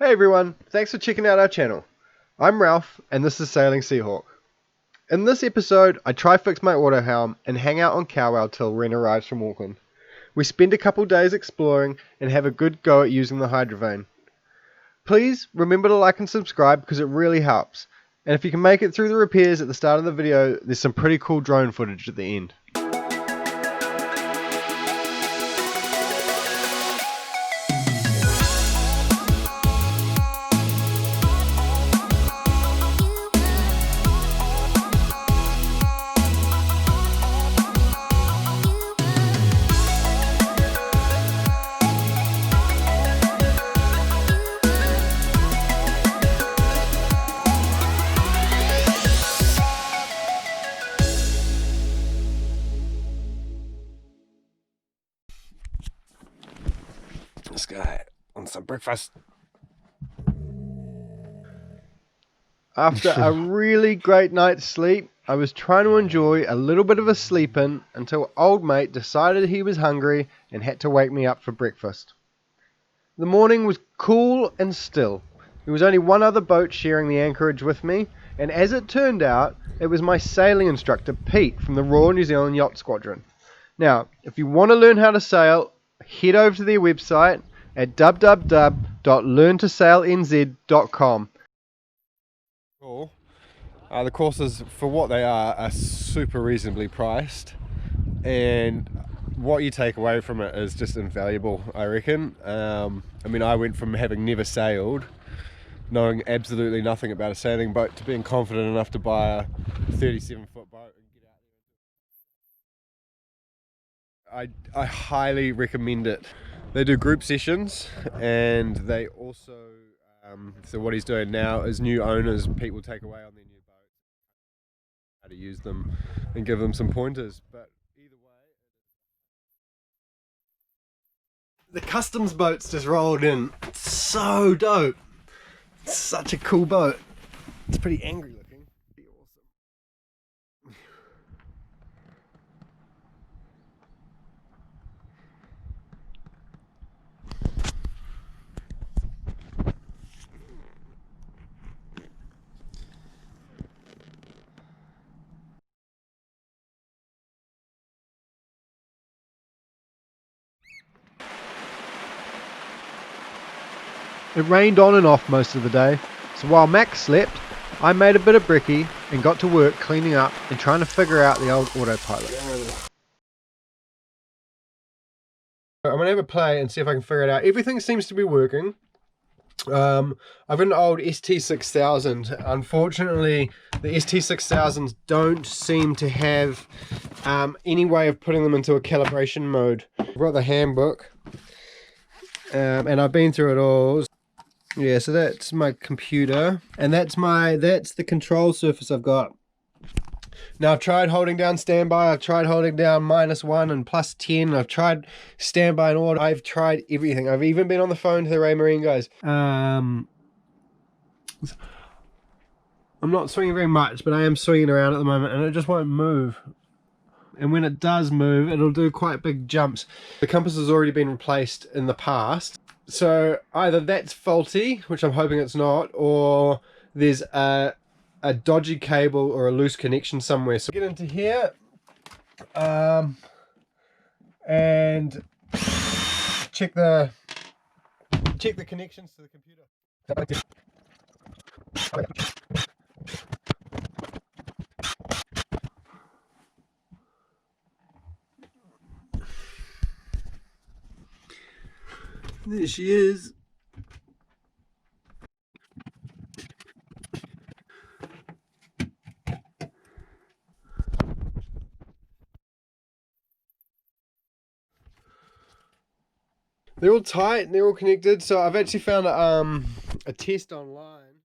Hey everyone, thanks for checking out our channel. I'm Ralph and this is Sailing Seahawk. In this episode, I try fix my Autohelm and hang out on Kawau till Ren arrives from Auckland. We spend a couple days exploring and have a good go at using the Hydrovane. Please remember to like and subscribe because it really helps. And if you can make it through the repairs at the start of the video, there's some pretty cool drone footage at the end. This guy on some breakfast. After a really great night's sleep, I was trying to enjoy a little bit of a sleep in until old mate decided he was hungry and had to wake me up for breakfast. The morning was cool and still. There was only one other boat sharing the anchorage with me, and as it turned out, it was my sailing instructor Pete from the Royal New Zealand Yacht Squadron. Now, if you want to learn how to sail, head over to their website at www.learntosailnz.com. Cool. The courses, for what they are super reasonably priced, and what you take away from it is just invaluable, I reckon. I mean, I went from having never sailed, knowing absolutely nothing about a sailing boat, to being confident enough to buy a 37-foot boat and get out. I highly recommend it. They do group sessions, and they also, so what he's doing now is new owners, Pete will take away on their new boat, how to use them and give them some pointers. But either way, The customs boat's just rolled in. It's so dope. It's such a cool boat. It's pretty angry looking. Pretty awesome. It rained on and off most of the day, so while Max slept, I made a bit of brekkie and got to work cleaning up and trying to figure out the old autopilot. I'm going to have a play and see if I can figure it out. Everything seems to be working. I've got an old ST6000. Unfortunately, the ST6000s don't seem to have any way of putting them into a calibration mode. I've got the handbook, and I've been through it all. Yeah, so that's my computer, and that's the control surface I've got. Now I've tried holding down standby, I've tried holding down -1 and +10, I've tried standby and auto, I've tried everything. I've even been on the phone to the Ray Marine guys. I'm not swinging very much, but I am swinging around at the moment, and it just won't move. And when it does move, it'll do quite big jumps. The compass has already been replaced in the past, so either that's faulty, which I'm hoping it's not, or there's a dodgy cable or a loose connection somewhere. So get into here and check the connections to the computer. There she is. They're all tight and they're all connected. So I've actually found a test online,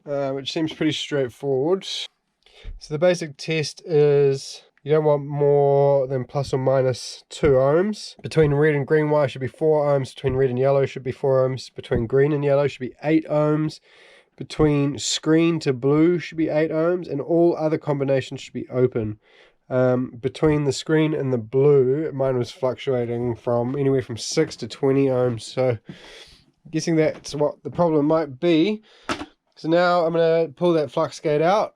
which seems pretty straightforward. So the basic test is you don't want more than ±2 ohms. Between red and green wire should be 4 ohms. Between red and yellow should be 4 ohms. Between green and yellow should be 8 ohms. Between screen to blue should be 8 ohms, and all other combinations should be open. Between the screen and the blue, mine was fluctuating from anywhere from 6 to 20 ohms. So Guessing that's what the problem might be. So now I'm going to pull that flux gate out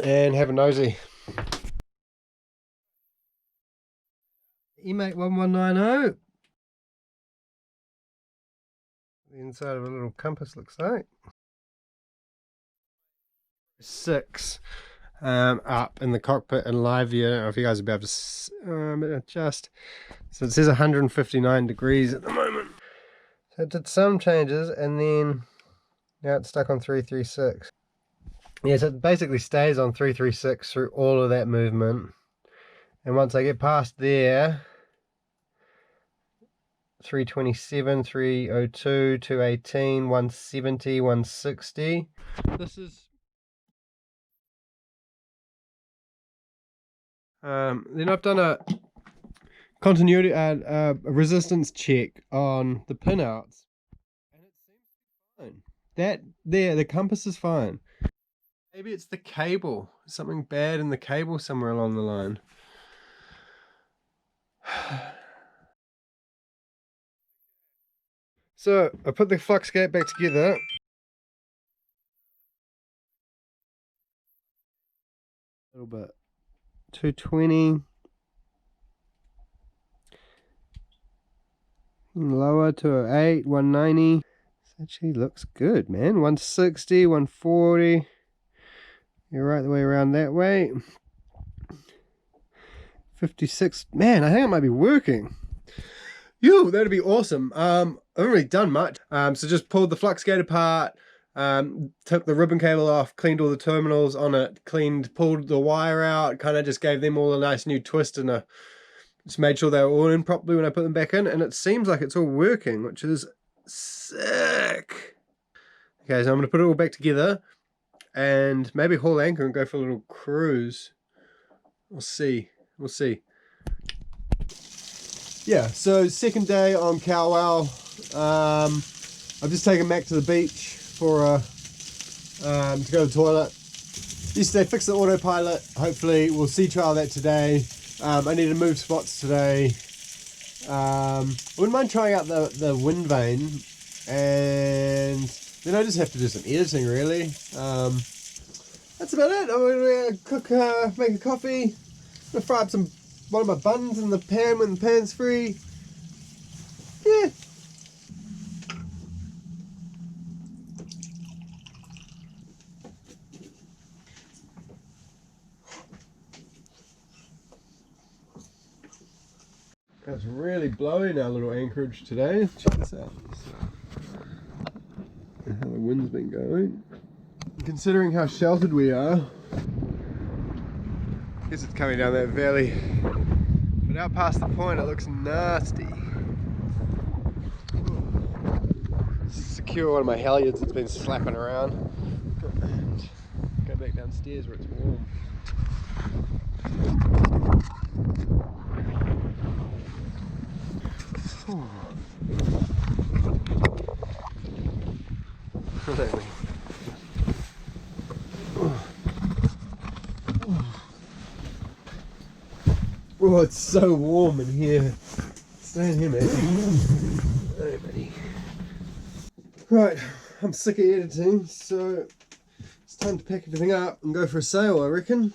and have a nosy. E1190. The inside of a little compass looks like. 6 up in the cockpit and live view. I don't know if you guys will be able to adjust. So it says 159 degrees at the moment. So it did some changes and then now it's stuck on 336. Yeah, so it basically stays on 336 through all of that movement. And once I get past there, 327, 302, 218, 170, 160. This is then I've done a continuity a resistance check on the pinouts, and it seems fine. That there, the compass is fine. Maybe it's the cable. Something bad in the cable somewhere along the line. So I put the flux gate back together. A little bit. 220. Lower, 208, 190. This actually looks good, man. 160, 140. You're right the way around that way. 56. Man, I think it might be working. Yo, that'd be awesome. I haven't really done much. So just pulled the flux gate apart, took the ribbon cable off, cleaned all the terminals on it, pulled the wire out, kind of just gave them all a nice new twist and just made sure they were all in properly when I put them back in, and it seems like it's all working, which is sick. Okay, so I'm going to put it all back together and maybe haul anchor and go for a little cruise. We'll see. We'll see. Yeah, so second day on Kawau. I've just taken Mac to the beach for to go to the toilet. Yesterday fixed the autopilot. Hopefully we'll sea trial that today. I need to move spots today. I wouldn't mind trying out the Windvane, and then I just have to do some editing really. That's about it. I'm gonna cook, make a coffee. I'm gonna fry up one of my buns in the pan when the pan's free. Yeah. It's really blowing our little anchorage today. Check this out. And how the wind's been going. Considering how sheltered we are, I guess it's coming down that valley. But out past the point, it looks nasty. Secure one of my halyards that's been slapping around. And go back downstairs where it's warm. Oh, it's so warm in here. Stay in here, man. Hey, buddy. Right, I'm sick of editing, so it's time to pack everything up and go for a sail, I reckon.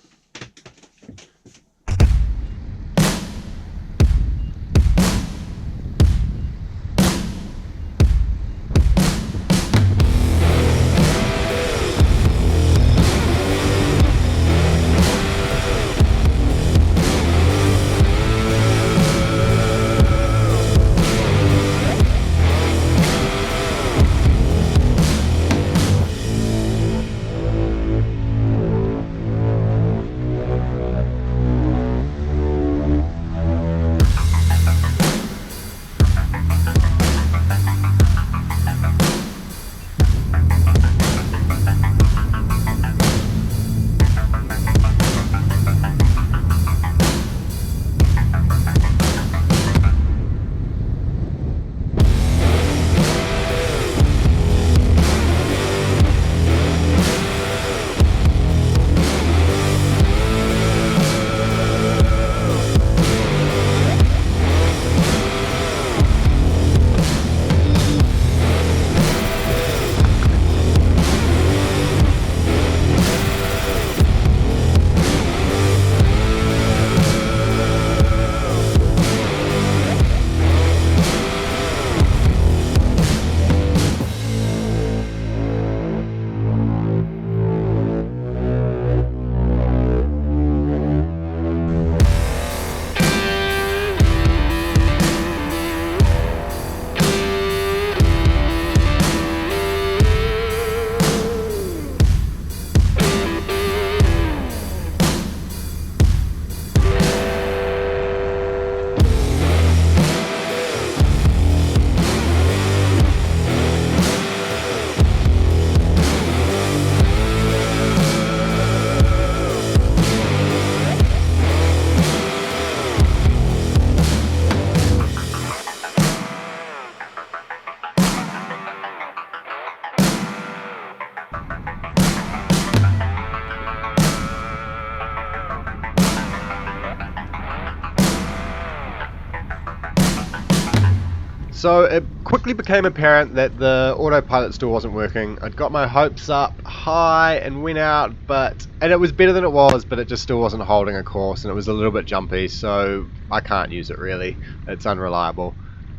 So it quickly became apparent that the autopilot still wasn't working. I'd got my hopes up high and went out, and it was better than it was, but it just still wasn't holding a course, and it was a little bit jumpy, so I can't use it really. It's unreliable.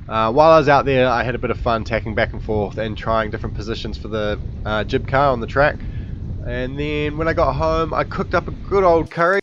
While I was out there, I had a bit of fun tacking back and forth and trying different positions for the jib car on the track. And then when I got home, I cooked up a good old curry.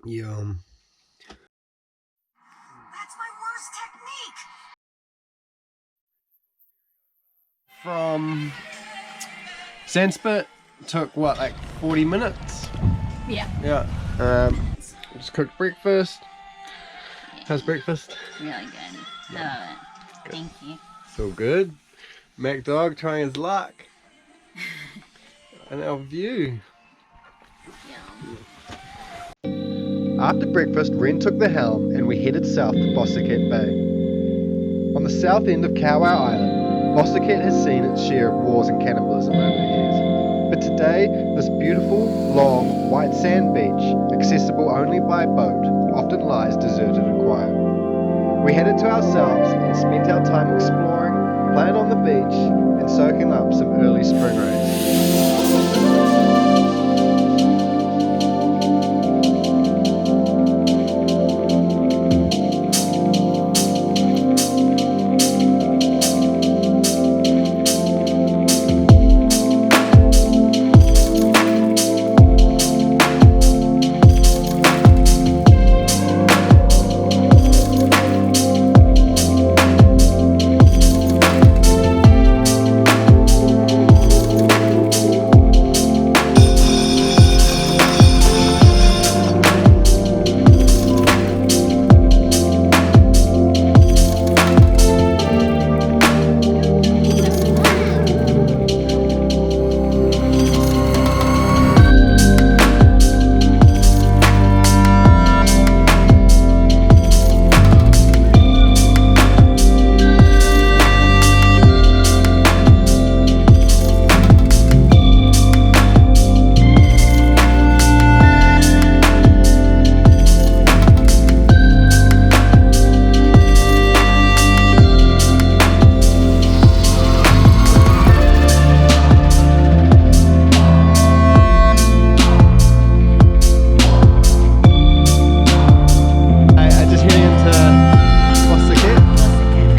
Yum. That's my worst technique. From sandspit took what, like 40 minutes? Yeah. Yeah. Just cooked breakfast. How's breakfast? Really good. I love it. Thank you. So good. Mac Dog trying his luck. And our view. Yum. After breakfast, Ren took the helm and we headed south to Bostaquet Bay. On the south end of Kawau Island, Bostaquet has seen its share of wars and cannibalism over the years. But today, this beautiful, long, white sand beach, accessible only by boat, often lies deserted and quiet. We headed to ourselves and spent our time exploring, playing on the beach, and soaking up some early spring rays.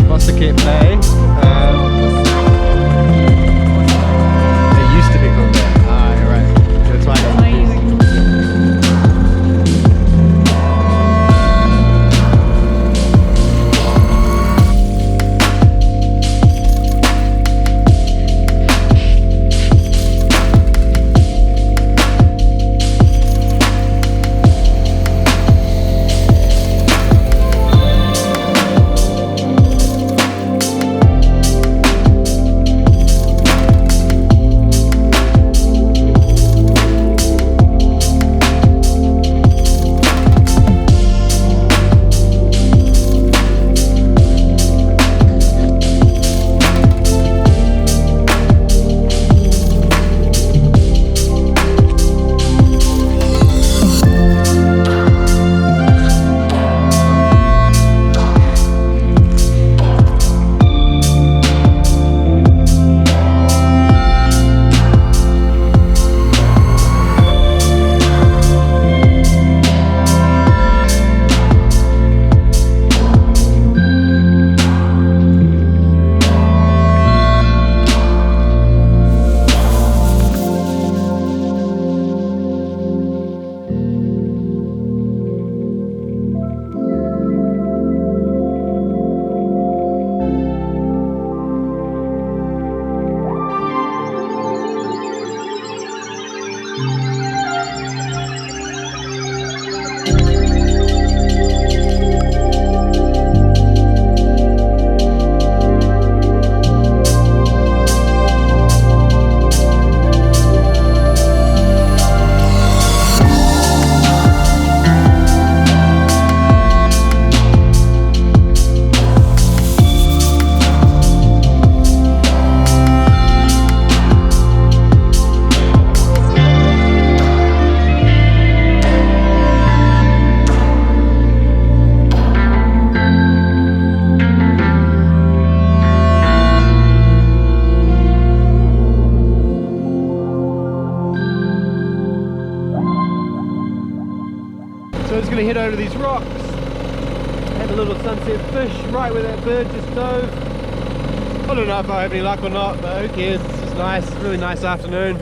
Bostaquet Bay. It used to be called that. Ah, you're right. That's why I got gonna head over to these rocks, have a little sunset fish right where that bird just dove. I don't know if I have any luck or not, but who cares, it's just nice, really nice afternoon.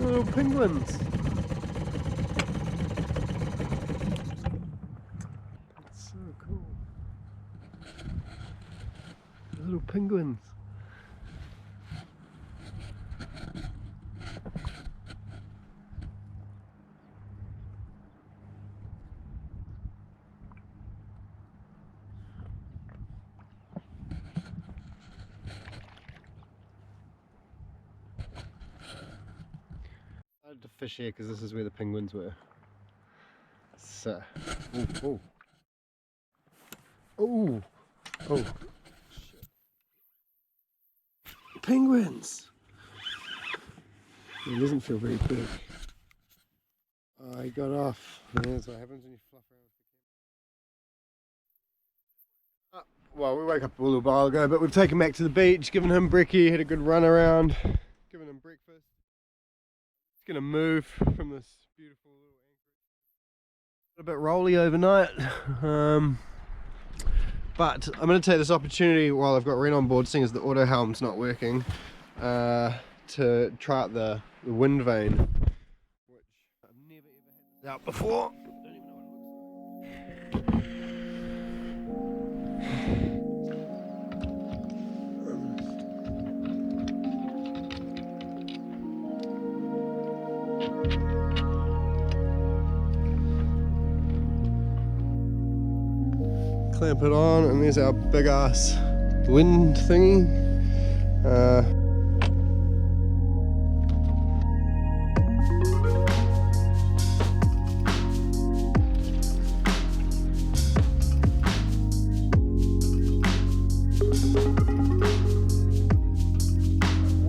Little penguins. That's so cool. Little penguins. I had to fish here because this is where the penguins were. So, oh, oh, oh, shit. Penguins. It doesn't feel very big. Oh, he got off. That's what happens when you fluff around. Well, we woke up a little while ago, but we've taken him back to the beach, given him brekkie, had a good run around, given him breakfast. Gonna move from this beautiful little anchorage. A bit rolly overnight, but I'm gonna take this opportunity while I've got Ren on board, seeing as the Autohelm's not working, to try out the Windvane, which I've never ever had this out before. Don't even know what it looks like. Clamp it on, and there's our big ass wind thingy.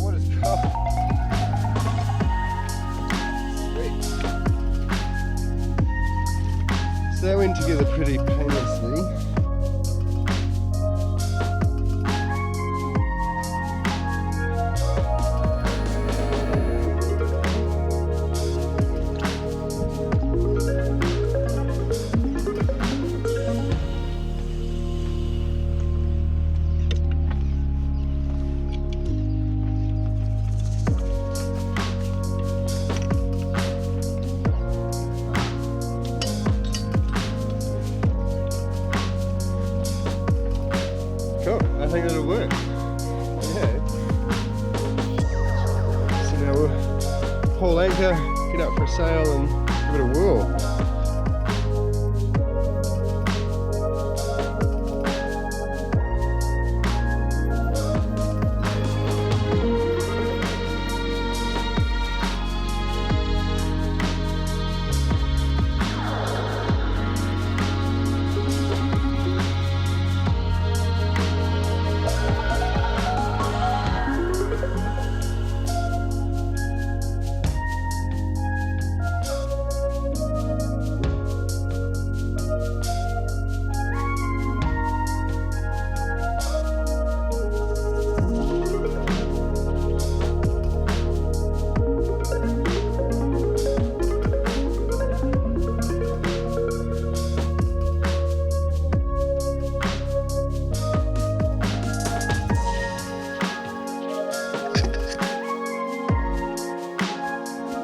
What is cold? Sweet. So that went together pretty painlessly. Cool, I think it'll work. Yeah. So now we'll haul anchor, get out for a sail and give it a whirl.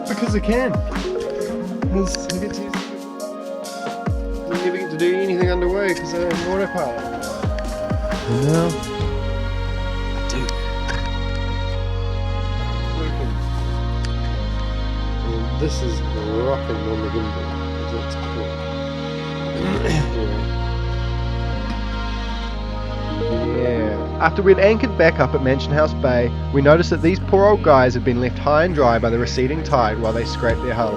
Because I can. Because I get to use it. I never get to do anything underway because I'm an autopilot. And now I do. Working. And this is rocking on the gimbal. That's cool. Yeah. After we'd anchored back up at Mansion House Bay, we noticed that these poor old guys had been left high and dry by the receding tide while they scraped their hull.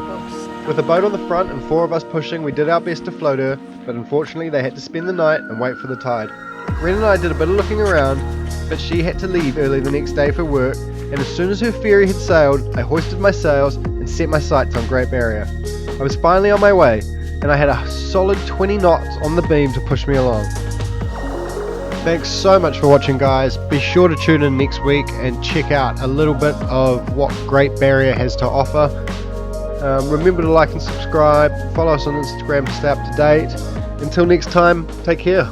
With a boat on the front and 4 of us pushing, we did our best to float her, but unfortunately they had to spend the night and wait for the tide. Ren and I did a bit of looking around, but she had to leave early the next day for work, and as soon as her ferry had sailed, I hoisted my sails and set my sights on Great Barrier. I was finally on my way, and I had a solid 20 knots on the beam to push me along. Thanks so much for watching, guys. Be sure to tune in next week and check out a little bit of what Great Barrier has to offer. Remember to like and subscribe, follow us on Instagram to stay up to date. Until next time, take care.